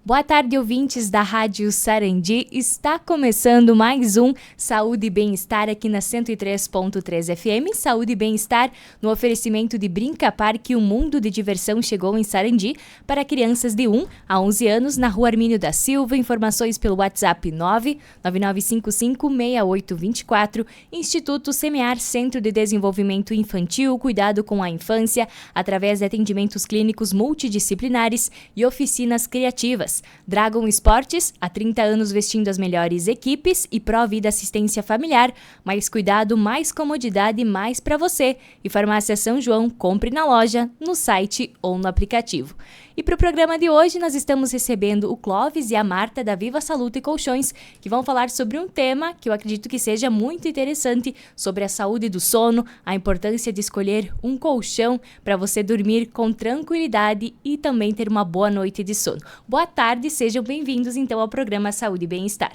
Boa tarde, ouvintes da Rádio Sarandi. Está começando mais um Saúde e Bem-Estar aqui na 103.3 FM. Saúde e Bem-Estar no oferecimento de Brinca Parque, um mundo de diversão chegou em Sarandi para crianças de 1 a 11 anos na Rua Armínio da Silva. Informações pelo WhatsApp 999556824. Instituto Semear, Centro de Desenvolvimento Infantil, cuidado com a infância através de atendimentos clínicos multidisciplinares e oficinas criativas. Dragon Esportes, há 30 anos vestindo as melhores equipes e Pró-Vida Assistência Familiar. Mais cuidado, mais comodidade, mais para você. E Farmácia São João, compre na loja, no site ou no aplicativo. E para o programa de hoje, nós estamos recebendo o Clóvis e a Marta da Viva Saúde e Colchões, que vão falar sobre um tema que eu acredito que seja muito interessante, sobre a saúde do sono, a importância de escolher um colchão para você dormir com tranquilidade e também ter uma boa noite de sono. Boa tarde, sejam bem-vindos então ao programa Saúde e Bem-Estar.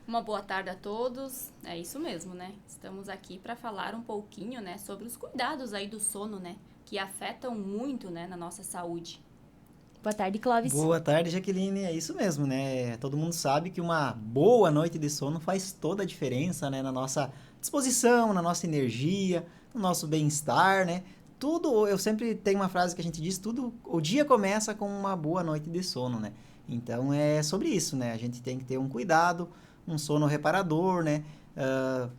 Uma boa tarde a todos, é isso mesmo, né? Estamos aqui para falar um pouquinho, né, sobre os cuidados aí do sono, né, que afetam muito, né, na nossa saúde. Boa tarde, Clóvis. Boa tarde, Jaqueline. É isso mesmo, né? Todo mundo sabe que uma boa noite de sono faz toda a diferença, né? Na nossa disposição, na nossa energia, no nosso bem-estar, né? Tudo, eu sempre tenho uma frase que a gente diz, tudo, o dia começa com uma boa noite de sono, né? Então, é sobre isso, né? A gente tem que ter um cuidado, um sono reparador, né?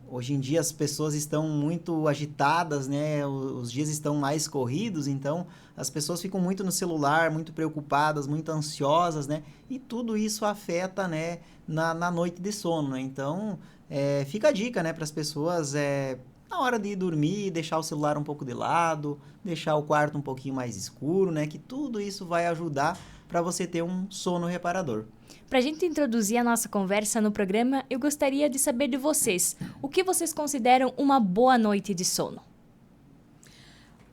Hoje em dia as pessoas estão muito agitadas, né? Os dias estão mais corridos, então as pessoas ficam muito no celular, muito preocupadas, muito ansiosas, né? E tudo isso afeta, né, na noite de sono, né? Então, fica a dica, né, para as pessoas, na hora de ir dormir, deixar o celular um pouco de lado, deixar o quarto um pouquinho mais escuro, né? Que tudo isso vai ajudar para você ter um sono reparador. Para a gente introduzir a nossa conversa no programa, eu gostaria de saber de vocês. O que vocês consideram uma boa noite de sono?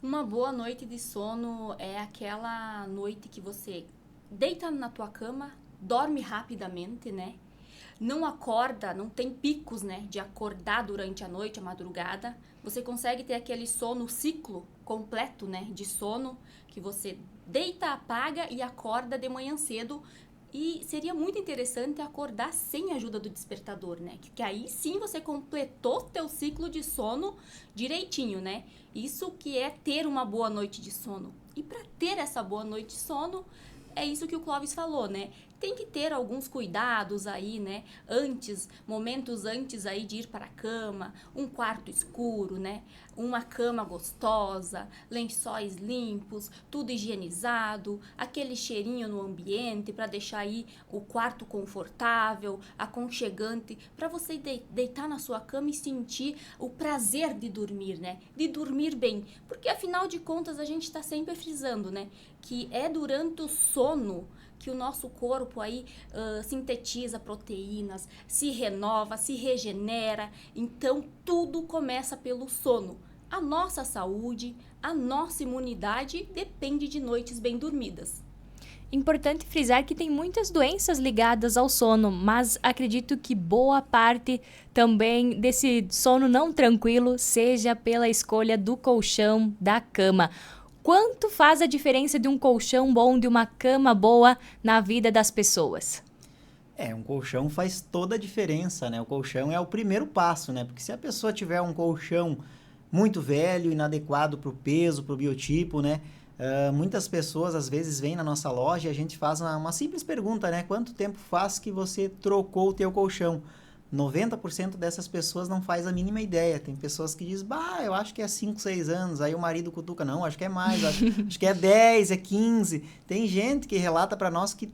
Uma boa noite de sono é aquela noite que você deita na tua cama, dorme rapidamente, né? Não acorda, não tem picos, né, de acordar durante a noite, a madrugada. Você consegue ter aquele sono, ciclo completo, né, de sono, que você deita, apaga e acorda de manhã cedo. E seria muito interessante acordar sem a ajuda do despertador, né? Que aí sim você completou teu ciclo de sono direitinho, né? Isso que é ter uma boa noite de sono. E para ter essa boa noite de sono, é isso que o Clóvis falou, né? Tem que ter alguns cuidados aí, né? Momentos antes aí de ir para a cama, um quarto escuro, né? Uma cama gostosa, lençóis limpos, tudo higienizado, aquele cheirinho no ambiente para deixar aí o quarto confortável, aconchegante, para você deitar na sua cama e sentir o prazer de dormir, né? De dormir bem, porque afinal de contas a gente está sempre frisando, né? Que é durante o sono que o nosso corpo aí sintetiza proteínas, se renova, se regenera. Então, tudo começa pelo sono. A nossa saúde, a nossa imunidade depende de noites bem dormidas. Importante frisar que tem muitas doenças ligadas ao sono, mas acredito que boa parte também desse sono não tranquilo seja pela escolha do colchão, da cama. Quanto faz a diferença de um colchão bom, de uma cama boa na vida das pessoas? Um colchão faz toda a diferença, né? O colchão é o primeiro passo, né? Porque se a pessoa tiver um colchão muito velho, inadequado para o peso, para o biotipo, né? Muitas pessoas, às vezes, vêm na nossa loja e a gente faz uma simples pergunta, né? Quanto tempo faz que você trocou o teu colchão? 90% dessas pessoas não faz a mínima ideia. Tem pessoas que dizem, eu acho que é 5, 6 anos. Aí o marido cutuca, não, acho que é mais, acho que é 10, é 15. Tem gente que relata para nós que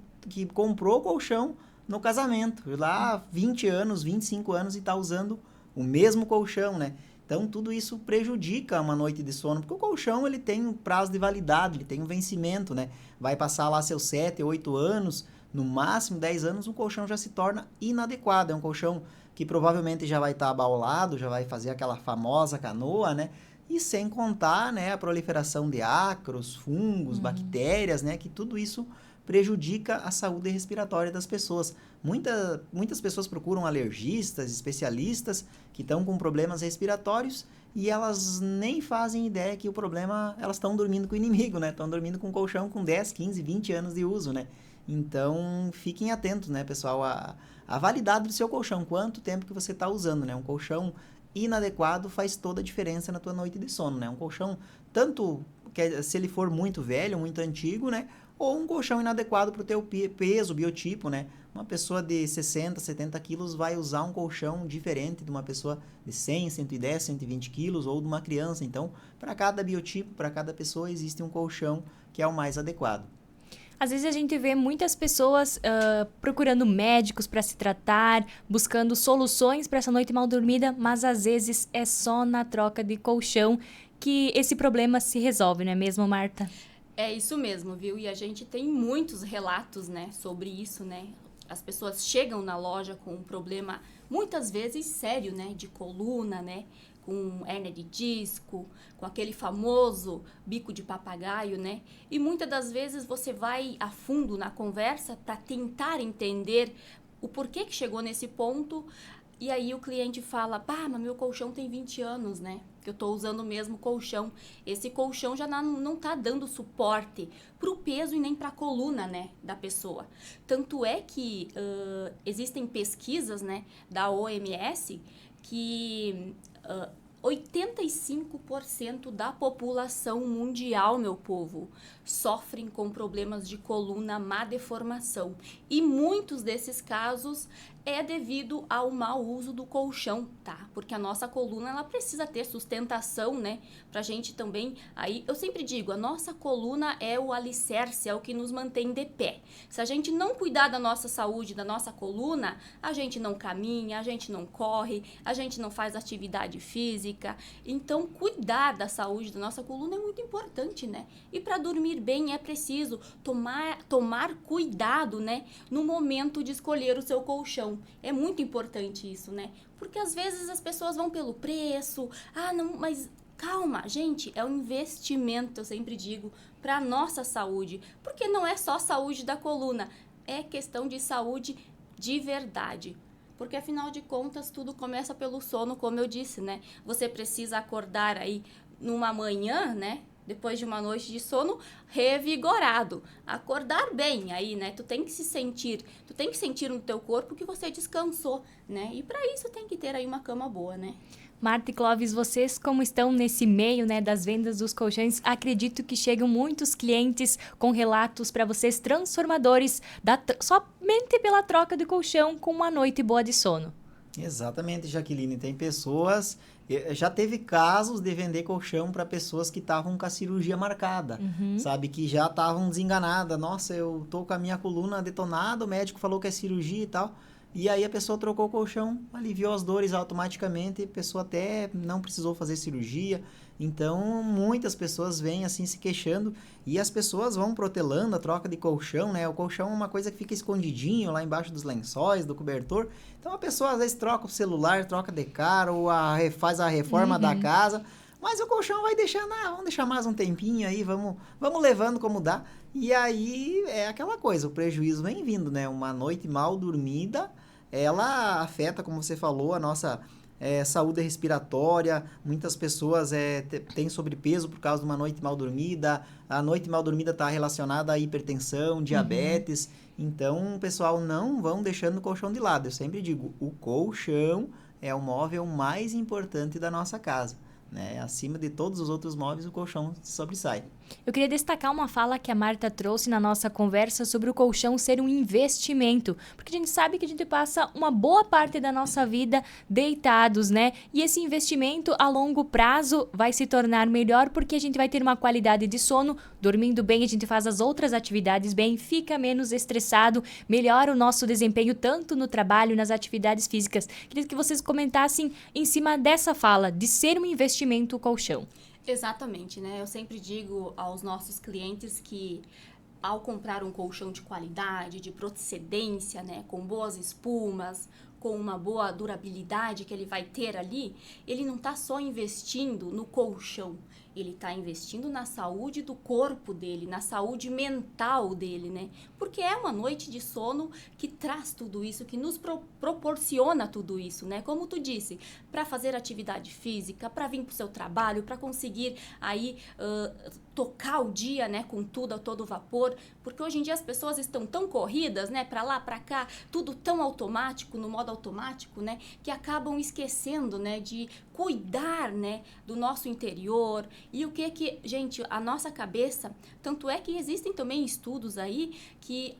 comprou o colchão no casamento, lá 20 anos, 25 anos e está usando o mesmo colchão, né? Então, tudo isso prejudica uma noite de sono, porque o colchão ele tem um prazo de validade, ele tem um vencimento, né? Vai passar lá seus 7, 8 anos, no máximo 10 anos, o colchão já se torna inadequado. É um colchão que provavelmente já vai estar abaulado, já vai fazer aquela famosa canoa, né? E sem contar, né, a proliferação de ácaros, fungos, bactérias, né? Que tudo isso prejudica a saúde respiratória das pessoas. Muitas pessoas procuram alergistas, especialistas que estão com problemas respiratórios e elas nem fazem ideia que o problema, elas estão dormindo com o inimigo, né? Estão dormindo com um colchão com 10, 15, 20 anos de uso, né? Então, fiquem atentos, né, pessoal, a validade do seu colchão, quanto tempo que você está usando, né? Um colchão inadequado faz toda a diferença na tua noite de sono, né? Um colchão, tanto que se ele for muito velho, muito antigo, né? Ou um colchão inadequado para o teu peso, biotipo, né? Uma pessoa de 60, 70 quilos vai usar um colchão diferente de uma pessoa de 100, 110, 120 quilos ou de uma criança. Então, para cada biotipo, para cada pessoa, existe um colchão que é o mais adequado. Às vezes a gente vê muitas pessoas procurando médicos para se tratar, buscando soluções para essa noite mal dormida, mas às vezes é só na troca de colchão que esse problema se resolve, não é mesmo, Marta? É isso mesmo, viu? E a gente tem muitos relatos, né, sobre isso, né? As pessoas chegam na loja com um problema, muitas vezes sério, né, de coluna, né, com hérnia de disco, com aquele famoso bico de papagaio, né? E muitas das vezes você vai a fundo na conversa para tentar entender o porquê que chegou nesse ponto. E aí o cliente fala, pá, mas meu colchão tem 20 anos, né? Que eu tô usando o mesmo colchão. Esse colchão já não tá dando suporte pro peso e nem pra coluna, né, da pessoa. Tanto é que existem pesquisas, né, da OMS que 85% da população mundial, meu povo, sofrem com problemas de coluna, má deformação. E muitos desses casos é devido ao mau uso do colchão, tá? Porque a nossa coluna, ela precisa ter sustentação, né? Pra gente também, aí, eu sempre digo, a nossa coluna é o alicerce, é o que nos mantém de pé. Se a gente não cuidar da nossa saúde, da nossa coluna, a gente não caminha, a gente não corre, a gente não faz atividade física. Então, cuidar da saúde da nossa coluna é muito importante, né? E para dormir bem é preciso tomar cuidado, né? No momento de escolher o seu colchão. É muito importante isso, né? Porque às vezes as pessoas vão pelo preço. Ah, não, mas calma, gente, é um investimento, eu sempre digo, para a nossa saúde. Porque não é só saúde da coluna, é questão de saúde de verdade. Porque afinal de contas, tudo começa pelo sono, como eu disse, né? Você precisa acordar aí numa manhã, né? Depois de uma noite de sono, revigorado. Acordar bem aí, né? Tu tem que sentir no teu corpo que você descansou, né? E para isso tem que ter aí uma cama boa, né? Marta e Clóvis, vocês como estão nesse meio, né, das vendas dos colchões, acredito que chegam muitos clientes com relatos para vocês transformadores, somente pela troca de colchão com uma noite boa de sono. Exatamente, Jaqueline. Tem pessoas... Já teve casos de vender colchão para pessoas que estavam com a cirurgia marcada, sabe? Que já estavam desenganadas. Nossa, eu tô com a minha coluna detonada, o médico falou que é cirurgia e tal. E aí a pessoa trocou o colchão, aliviou as dores automaticamente, a pessoa até não precisou fazer cirurgia. Então, muitas pessoas vêm assim se queixando e as pessoas vão protelando a troca de colchão, né? O colchão é uma coisa que fica escondidinho lá embaixo dos lençóis, do cobertor. Então, a pessoa às vezes troca o celular, troca de cara ou faz a reforma da casa. Mas o colchão vai deixando, vamos deixar mais um tempinho aí, vamos levando como dá. E aí é aquela coisa, o prejuízo vem vindo, né? Uma noite mal dormida, ela afeta, como você falou, a nossa saúde respiratória. Muitas pessoas têm sobrepeso por causa de uma noite mal dormida. A noite mal dormida está relacionada à hipertensão, diabetes. Então, pessoal, não vão deixando o colchão de lado. Eu sempre digo, o colchão é o móvel mais importante da nossa casa, né? Acima de todos os outros móveis, o colchão sobressai. Eu queria destacar uma fala que a Marta trouxe na nossa conversa sobre o colchão ser um investimento, porque a gente sabe que a gente passa uma boa parte da nossa vida deitados, né? E esse investimento a longo prazo vai se tornar melhor porque a gente vai ter uma qualidade de sono, dormindo bem, a gente faz as outras atividades bem, fica menos estressado, melhora o nosso desempenho tanto no trabalho, nas atividades físicas. Queria que vocês comentassem em cima dessa fala de ser um investimento o colchão. Exatamente, né? Eu sempre digo aos nossos clientes que ao comprar um colchão de qualidade, de procedência, né, com boas espumas, com uma boa durabilidade que ele vai ter ali, ele não está só investindo no colchão, ele está investindo na saúde do corpo dele, na saúde mental dele, né? Porque é uma noite de sono que traz tudo isso, que nos proporciona tudo isso, né? Como tu disse, para fazer atividade física, para vir para o seu trabalho, para conseguir aí tocar o dia, né, com tudo a todo vapor, porque hoje em dia as pessoas estão tão corridas, né, para lá, para cá, tudo tão automático, no modo automático, né, que acabam esquecendo, né, de cuidar, né, do nosso interior. E o que, gente, a nossa cabeça, tanto é que existem também estudos aí que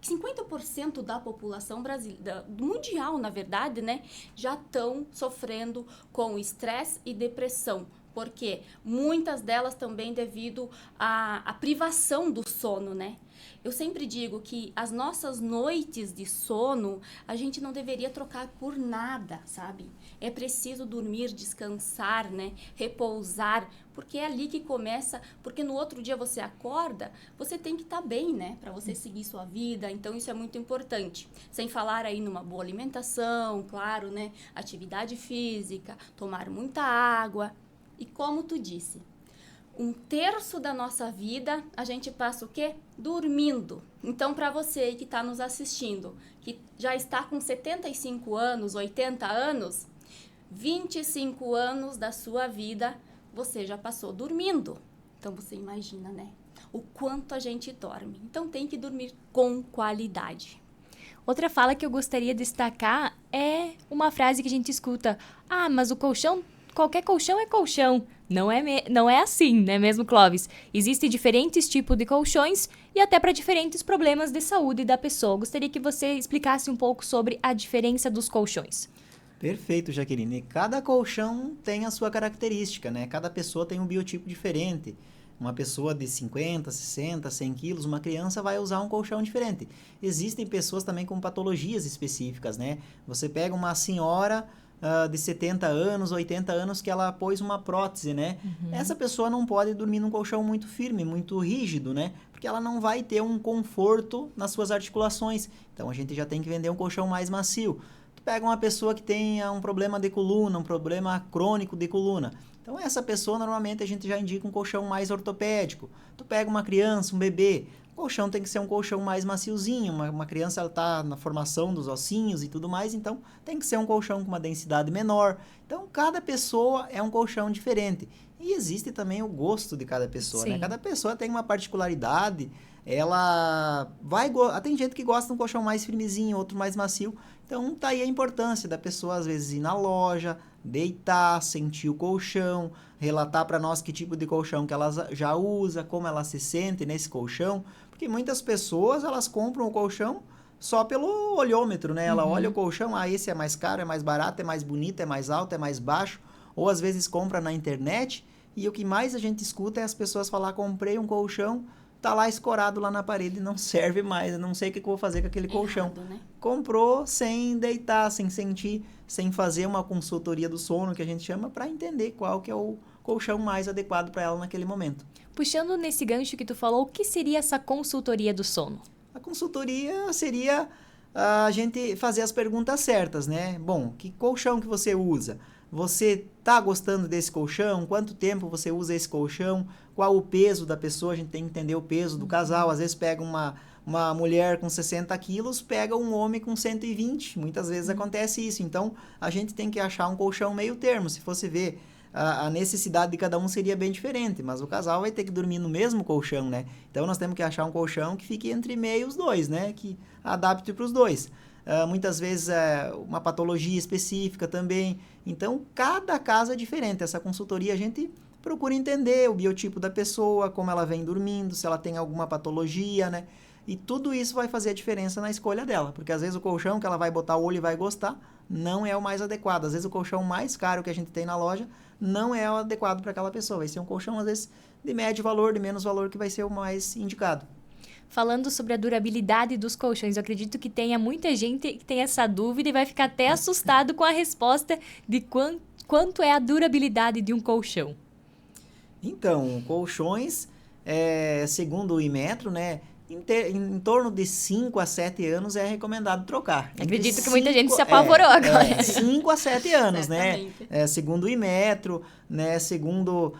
50% da população brasileira, mundial, na verdade, né, já estão sofrendo com estresse e depressão. Porque muitas delas também devido à privação do sono, né? Eu sempre digo que as nossas noites de sono, a gente não deveria trocar por nada, sabe? É preciso dormir, descansar, né? Repousar, porque é ali que começa, porque no outro dia você acorda, você tem que estar bem, né? Para você seguir sua vida, então isso é muito importante. Sem falar aí numa boa alimentação, claro, né? Atividade física, tomar muita água. E como tu disse, 1/3 da nossa vida a gente passa o quê? Dormindo. Então, para você que está nos assistindo, que já está com 75 anos, 80 anos, 25 anos da sua vida você já passou dormindo. Então, você imagina, né? O quanto a gente dorme. Então, tem que dormir com qualidade. Outra fala que eu gostaria de destacar é uma frase que a gente escuta. Ah, mas o colchão... Qualquer colchão é colchão. Não é assim, né mesmo, Clóvis? Existem diferentes tipos de colchões e até para diferentes problemas de saúde da pessoa. Gostaria que você explicasse um pouco sobre a diferença dos colchões. Perfeito, Jaqueline. Cada colchão tem a sua característica, né? Cada pessoa tem um biotipo diferente. Uma pessoa de 50, 60, 100 quilos, uma criança vai usar um colchão diferente. Existem pessoas também com patologias específicas, né? Você pega uma senhora... de 70 anos, 80 anos, que ela pôs uma prótese, né? Essa pessoa não pode dormir num colchão muito firme, muito rígido, né? Porque ela não vai ter um conforto nas suas articulações. Então, a gente já tem que vender um colchão mais macio. Tu pega uma pessoa que tenha um problema de coluna, um problema crônico de coluna. Então, essa pessoa, normalmente, a gente já indica um colchão mais ortopédico. Tu pega uma criança, um bebê, o colchão tem que ser um colchão mais maciozinho. Uma criança está na formação dos ossinhos e tudo mais, então tem que ser um colchão com uma densidade menor. Então, cada pessoa é um colchão diferente. E existe também o gosto de cada pessoa, né? Cada pessoa tem uma particularidade. Ela vai... Tem gente que gosta de um colchão mais firmezinho, outro mais macio. Então, tá aí a importância da pessoa, às vezes, ir na loja, deitar, sentir o colchão, relatar para nós que tipo de colchão que ela já usa, como ela se sente nesse colchão, porque muitas pessoas, elas compram o colchão só pelo olhômetro, né? Ela olha o colchão, esse é mais caro, é mais barato, é mais bonito, é mais alto, é mais baixo, ou às vezes compra na internet, e o que mais a gente escuta é as pessoas falar, comprei um colchão, tá lá escorado lá na parede, não serve mais, eu não sei o que eu vou fazer com aquele colchão. Né? Comprou sem deitar, sem sentir, sem fazer uma consultoria do sono, que a gente chama, para entender qual que é o colchão mais adequado para ela naquele momento. Puxando nesse gancho que tu falou, o que seria essa consultoria do sono? A consultoria seria a gente fazer as perguntas certas, né? Bom, que colchão que você usa? Você tá gostando desse colchão? Quanto tempo você usa esse colchão? Qual o peso da pessoa? A gente tem que entender o peso do casal. Às vezes pega uma mulher com 60 quilos, pega um homem com 120. Muitas vezes acontece isso. Então, a gente tem que achar um colchão meio termo. Se fosse ver, a necessidade de cada um seria bem diferente. Mas o casal vai ter que dormir no mesmo colchão, né? Então, nós temos que achar um colchão que fique entre meio os dois, né? Que adapte para os dois. Muitas vezes uma patologia específica também. Então, cada caso é diferente. Essa consultoria a gente procura entender o biotipo da pessoa, como ela vem dormindo, se ela tem alguma patologia, né? E tudo isso vai fazer a diferença na escolha dela. Porque às vezes o colchão que ela vai botar o olho e vai gostar não é o mais adequado. Às vezes o colchão mais caro que a gente tem na loja não é o adequado para aquela pessoa. Vai ser um colchão, às vezes, de médio valor, de menos valor, que vai ser o mais indicado. Falando sobre a durabilidade dos colchões, eu acredito que tenha muita gente que tem essa dúvida e vai ficar até assustado com a resposta de quanto é a durabilidade de um colchão. Então, colchões, segundo o Inmetro, né, em torno de 5 a 7 anos é recomendado trocar. Acredito que muita gente se apavorou agora. 5 a 7 anos, né? Segundo o Inmetro, né? Segundo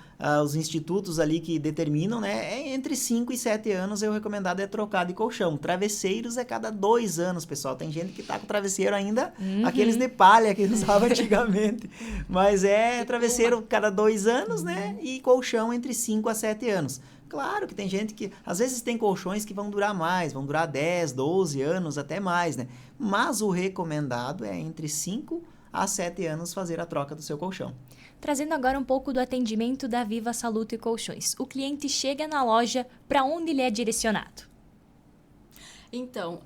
os institutos ali que determinam, né? É entre 5 e 7 anos, o recomendado é trocar de colchão. Travesseiros é cada 2 anos, pessoal. Tem gente que tá com travesseiro ainda, aqueles de palha que usava antigamente. Mas é travesseiro cada 2 anos, né? E colchão entre 5 a 7 anos. Claro que tem gente que, às vezes tem colchões que vão durar mais, vão durar 10, 12 anos, até mais, né? Mas o recomendado é entre 5 a 7 anos fazer a troca do seu colchão. Trazendo agora um pouco do atendimento da Viva Salute Colchões. O cliente chega na loja, para onde ele é direcionado? Então,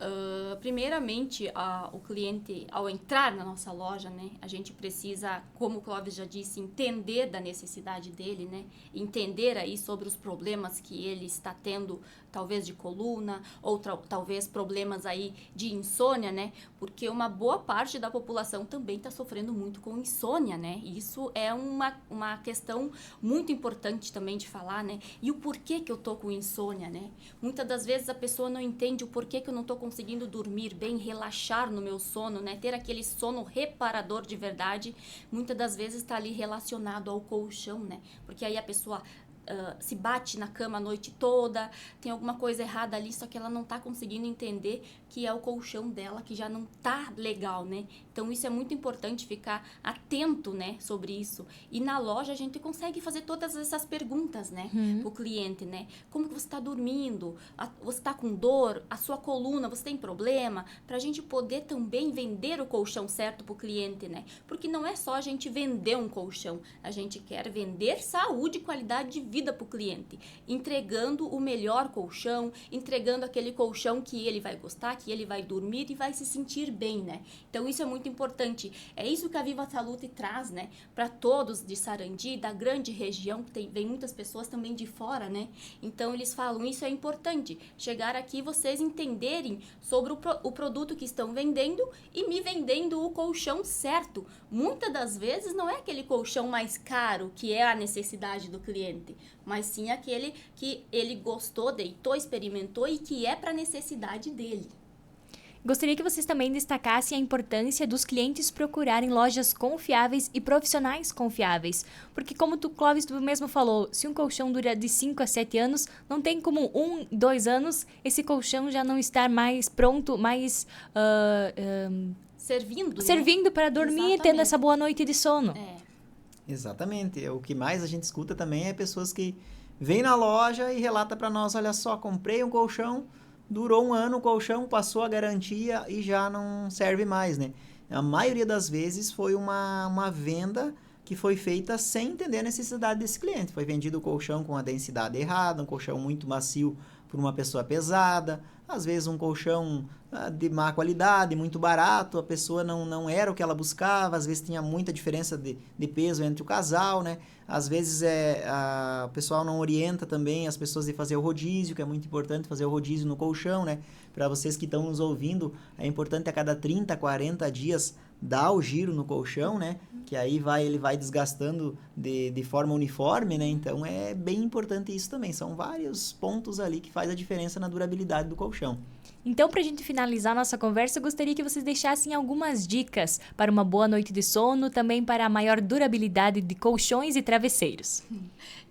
primeiramente, o cliente, ao entrar na nossa loja, né, a gente precisa, como o Clóvis já disse, entender da necessidade dele, né, entender aí sobre os problemas que ele está tendo, talvez de coluna, ou talvez problemas aí de insônia, né, porque uma boa parte da população também está sofrendo muito com insônia, né, e isso é uma questão muito importante também de falar, né, e o porquê que eu tô com insônia, né, muitas das vezes a pessoa não entende o porquê que eu não estou conseguindo dormir bem, relaxar no meu sono, né? Ter aquele sono reparador de verdade, muitas das vezes está ali relacionado ao colchão, né? Porque aí a pessoa se bate na cama a noite toda, tem alguma coisa errada ali, só que ela não está conseguindo entender que é o colchão dela que já não tá legal, né? Então isso é muito importante ficar atento, né, sobre isso. E na loja a gente consegue fazer todas essas perguntas, né, pro cliente, né? Como que você está dormindo? Você está com dor? A sua coluna, você tem problema? Pra gente poder também vender o colchão certo pro cliente, né? Porque não é só a gente vender um colchão, a gente quer vender saúde e qualidade de vida para o cliente, entregando o melhor colchão, entregando aquele colchão que ele vai gostar, que ele vai dormir e vai se sentir bem, né? Então isso é muito importante. É isso que a Viva Salute traz, né? Para todos de Sarandi, da grande região, que vem muitas pessoas também de fora, né? Então eles falam, isso é importante, chegar aqui vocês entenderem sobre o produto que estão vendendo e me vendendo o colchão certo. Muitas das vezes não é aquele colchão mais caro que é a necessidade do cliente, mas sim aquele que ele gostou, deitou, experimentou e que é para a necessidade dele. Gostaria que vocês também destacassem a importância dos clientes procurarem lojas confiáveis e profissionais confiáveis. Porque como Clóvis, tu mesmo falou, se um colchão dura de 5 a 7 anos, não tem como 1, 2 anos esse colchão já não estar mais pronto, mais servindo para dormir. Exatamente. Tendo essa boa noite de sono. Exatamente. O que mais a gente escuta também é pessoas que vêm na loja e relatam para nós, olha só, comprei um colchão, durou 1 ano o colchão, passou a garantia e já não serve mais, né? A maioria das vezes foi uma venda que foi feita sem entender a necessidade desse cliente. Foi vendido o colchão com a densidade errada, um colchão muito macio por uma pessoa pesada, às vezes um colchão de má qualidade, muito barato, a pessoa não era o que ela buscava, às vezes tinha muita diferença de peso entre o casal, né? Às vezes o pessoal não orienta também as pessoas de fazer o rodízio, que é muito importante fazer o rodízio no colchão, né? Para vocês que estão nos ouvindo, é importante a cada 30, 40 dias dar o giro no colchão, né? Que aí ele vai desgastando de forma uniforme, né? Então é bem importante isso também. São vários pontos ali que faz a diferença na durabilidade do colchão. Então, para a gente finalizar nossa conversa, eu gostaria que vocês deixassem algumas dicas para uma boa noite de sono, também para a maior durabilidade de colchões e travesseiros.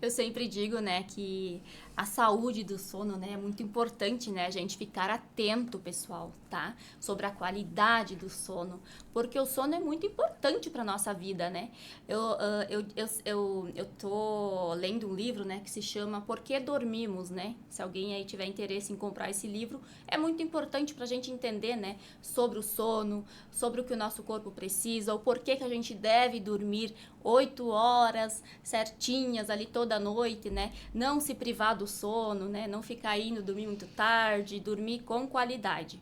Eu sempre digo, né, que a saúde do sono, né, é muito importante, né, a gente ficar atento, pessoal, tá? Sobre a qualidade do sono, porque o sono é muito importante para nossa vida, né? Eu tô lendo um livro, né, que se chama Por que Dormimos, né? Se alguém aí tiver interesse em comprar esse livro, é muito importante para a gente entender, né, sobre o sono, sobre o que o nosso corpo precisa, o porquê que a gente deve dormir 8 horas certinhas ali toda noite, né? Não se privar do sono, né? Não ficar indo dormir muito tarde, dormir com qualidade.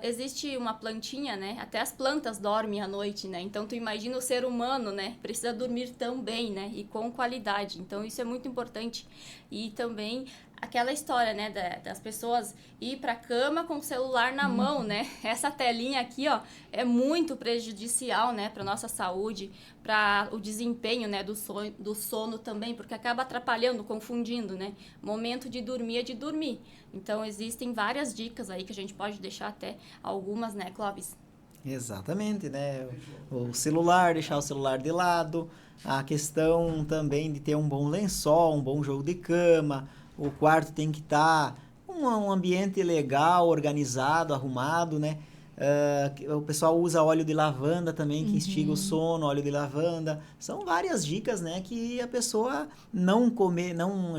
Existe uma plantinha, né? Até as plantas dormem à noite, né? Então, tu imagina o ser humano, né? Precisa dormir tão bem, né? E com qualidade. Então, isso é muito importante. E também aquela história, né, das pessoas ir para a cama com o celular na mão, né? Essa telinha aqui, ó, é muito prejudicial, né, para nossa saúde, para o desempenho, né, do sono também, porque acaba atrapalhando, confundindo, né? Momento de dormir é de dormir. Então, existem várias dicas aí que a gente pode deixar até algumas, né, Clóvis? Exatamente, né? O celular, deixar o celular de lado, a questão também de ter um bom lençol, um bom jogo de cama, o quarto tem que estar um ambiente legal, organizado, arrumado, né? O pessoal usa óleo de lavanda também, que instiga o sono, óleo de lavanda. São várias dicas, né? Que a pessoa não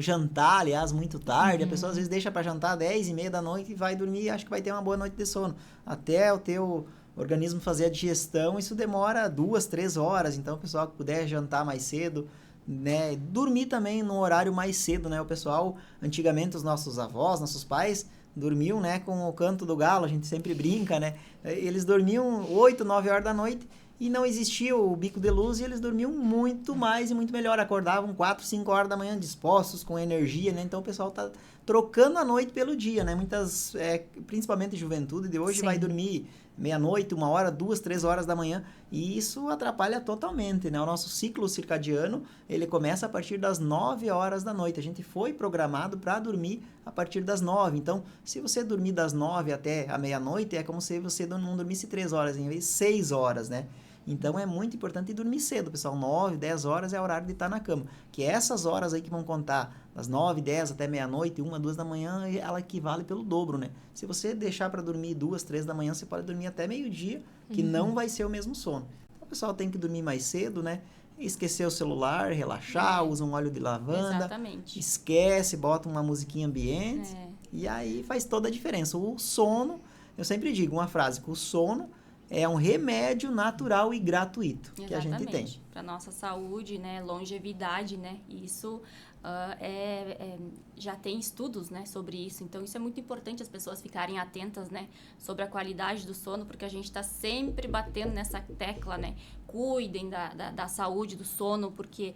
jantar, aliás, muito tarde. A pessoa às vezes deixa para jantar 10h30 da noite e vai dormir e acha que vai ter uma boa noite de sono. Até o teu organismo fazer a digestão, isso demora 2, 3 horas. Então, o pessoal que puder jantar mais cedo, né? Dormir também num horário mais cedo, né? O pessoal, antigamente, os nossos avós, nossos pais, dormiam, né, com o canto do galo, a gente sempre brinca, né? Eles dormiam 8, 9 horas da noite e não existia o bico de luz e eles dormiam muito mais e muito melhor. Acordavam 4, 5 horas da manhã dispostos, com energia, né? Então o pessoal tá trocando a noite pelo dia, né? Muitas, principalmente juventude de hoje, vai dormir meia-noite, 1 hora, 2, 3 horas da manhã, e isso atrapalha totalmente, né? O nosso ciclo circadiano, ele começa a partir das 9 horas da noite. A gente foi programado para dormir a partir das 9. Então, se você dormir das 9 até a meia-noite, é como se você não dormisse 3 horas, em vez de 6 horas, né? Então, é muito importante dormir cedo, pessoal. 9, 10 horas é o horário de estar na cama. Que essas horas aí que vão contar, das 9, 10 até meia-noite, 1, 2 da manhã, ela equivale pelo dobro, né? Se você deixar para dormir 2, 3 da manhã, você pode dormir até meio-dia, que não vai ser o mesmo sono. Então, o pessoal tem que dormir mais cedo, né? Esquecer o celular, relaxar, usa um óleo de lavanda. Exatamente. Esquece, bota uma musiquinha ambiente. E aí faz toda a diferença. O sono, eu sempre digo uma frase, que o sono é um remédio natural e gratuito que a gente tem. Para nossa saúde, né, longevidade, né, isso já tem estudos, né, sobre isso. Então, isso é muito importante as pessoas ficarem atentas, né, sobre a qualidade do sono, porque a gente está sempre batendo nessa tecla, né, cuidem da saúde do sono, porque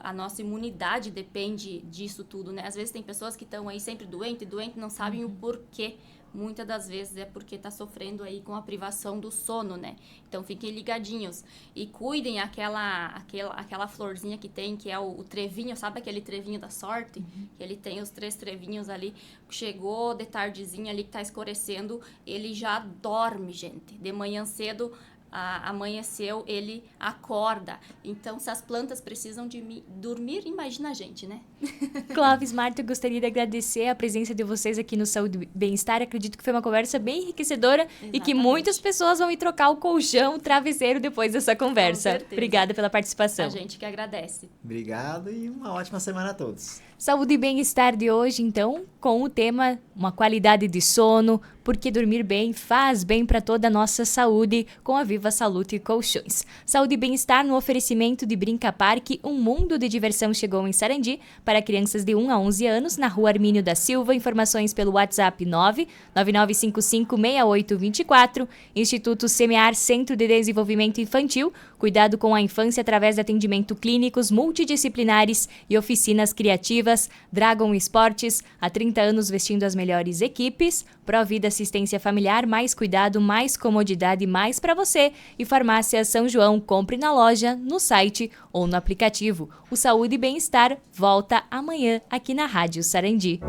a nossa imunidade depende disso tudo, né. Às vezes tem pessoas que estão aí sempre doentes, não sabem o porquê. Muitas das vezes é porque está sofrendo aí com a privação do sono, né? Então, fiquem ligadinhos. E cuidem aquela florzinha que tem, que é o trevinho, sabe aquele trevinho da sorte? Que ele tem os 3 trevinhos ali. Chegou de tardezinha ali que tá escurecendo, ele já dorme, gente. De manhã cedo, amanheceu, ele acorda. Então, se as plantas precisam de dormir, imagina a gente, né? Clóvis, Marta, eu gostaria de agradecer a presença de vocês aqui no Saúde e Bem-Estar. Acredito que foi uma conversa bem enriquecedora. Exatamente. E que muitas pessoas vão ir trocar o colchão, o travesseiro depois dessa conversa. Com certeza. Obrigada pela participação. A gente que agradece. Obrigado e uma ótima semana a todos. Saúde e Bem-Estar de hoje, então, com o tema uma qualidade de sono, porque dormir bem faz bem para toda a nossa saúde, com a Viva Salute Colchões. Saúde e Bem-Estar no oferecimento de Brinca Parque, um mundo de diversão chegou em Sarandi para crianças de 1 a 11 anos, na Rua Armínio da Silva. Informações pelo WhatsApp 999556824. Instituto Semear, Centro de Desenvolvimento Infantil, cuidado com a infância através de atendimento clínicos multidisciplinares e oficinas criativas. Dragon Esportes, há 30 anos vestindo as melhores equipes. Provida Assistência Familiar, mais cuidado, mais comodidade, mais para você. E Farmácia São João, compre na loja, no site ou no aplicativo. O Saúde e Bem-Estar volta amanhã aqui na Rádio Sarandi.